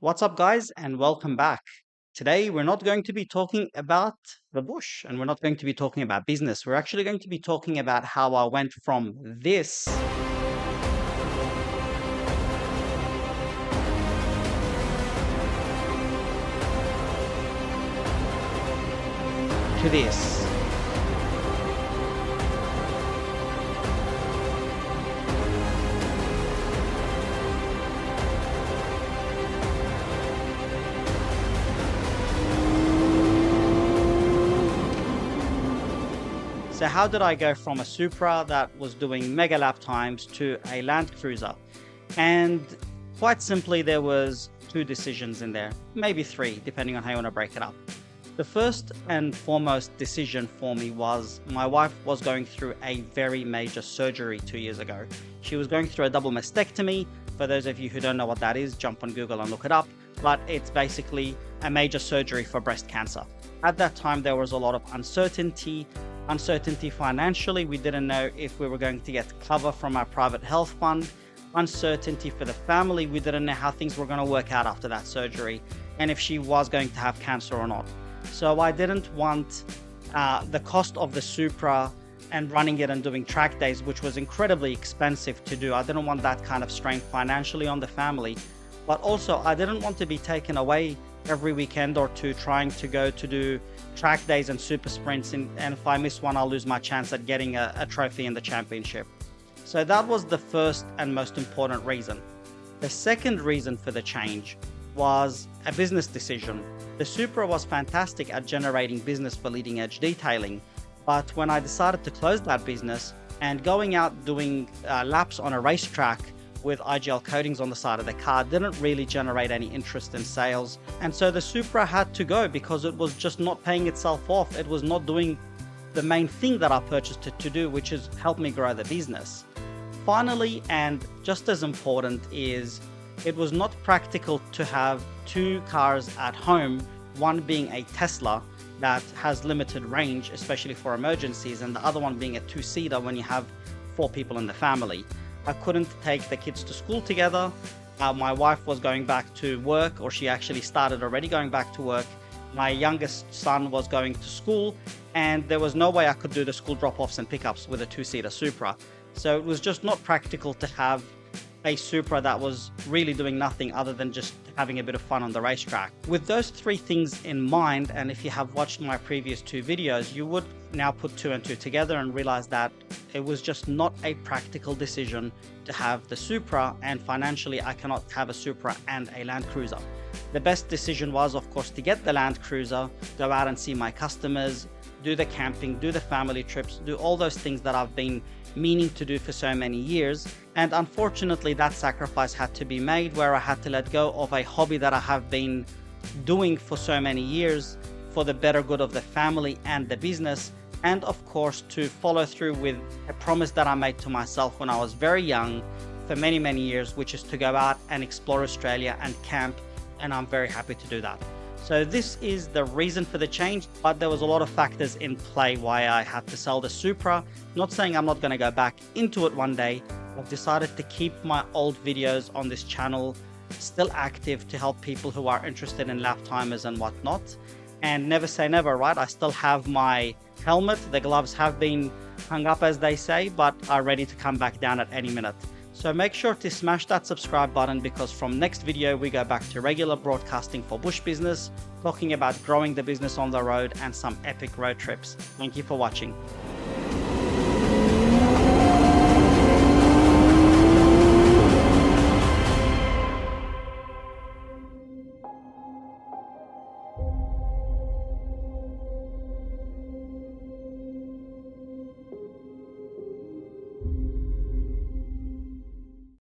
What's up, guys, and welcome back. Today, we're not going to be talking about the bush and we're not going to be talking about business. We're actually going to be talking about how I went from this to this. So, how did I go from a Supra that was doing mega lap times to a Landcruiser? And quite simply, there was two decisions in there, maybe three, depending on how you want to break it up. The first and foremost decision for me was my wife was going through a very major surgery 2 years ago. She was going through a double mastectomy. For those of you who don't know what that is, jump on Google and look it up. But it's basically a major surgery for breast cancer. At that time, there was a lot of uncertainty financially. We didn't know if we were going to get cover from our private health fund. Uncertainty for the family. We didn't know how things were going to work out after that surgery and if she was going to have cancer or not. So I didn't want the cost of the Supra and running it and doing track days, which was incredibly expensive to do. I didn't want that kind of strain financially on the family. But also, I didn't want to be taken away every weekend or two trying to go to do track days and super sprints. And if I miss one, I'll lose my chance at getting a trophy in the championship. So that was the first and most important reason. The second reason for the change was a business decision. The Supra was fantastic at generating business for leading edge detailing. But when I decided to close that business and going out doing laps on a racetrack with IGL coatings on the side of the car didn't really generate any interest in sales. And so the Supra had to go because it was just not paying itself off. It was not doing the main thing that I purchased it to do, which is help me grow the business. Finally, and just as important, is it was not practical to have two cars at home, one being a Tesla that has limited range, especially for emergencies, and the other one being a two-seater when you have 4 people in the family. I couldn't take the kids to school together. My wife was going back to work, or she actually started already going back to work. My youngest son was going to school, and there was no way I could do the school drop-offs and pickups with a two-seater Supra. So it was just not practical to have a Supra that was really doing nothing other than just having a bit of fun on the racetrack. With those 3 things in mind, and if you have watched my previous 2 videos, you would now put 2 and 2 together and realize that it was just not a practical decision to have the Supra, and financially I cannot have a Supra and a Landcruiser. The best decision was, of course, to get the Landcruiser, go out and see my customers, do the camping, do the family trips, do all those things that I've been meaning to do for so many years. And unfortunately, that sacrifice had to be made, where I had to let go of a hobby that I have been doing for so many years for the better good of the family and the business. And of course, to follow through with a promise that I made to myself when I was very young for many, many years, which is to go out and explore Australia and camp. And I'm very happy to do that. So this is the reason for the change, but there was a lot of factors in play why I had to sell the Supra. Not saying I'm not going to go back into it one day. I've decided to keep my old videos on this channel still active to help people who are interested in lap timers and whatnot. And never say never, right? I still have my helmet. The gloves have been hung up, as they say, but are ready to come back down at any minute. So make sure to smash that subscribe button, because from next video, we go back to regular broadcasting for bush business, talking about growing the business on the road and some epic road trips. Thank you for watching.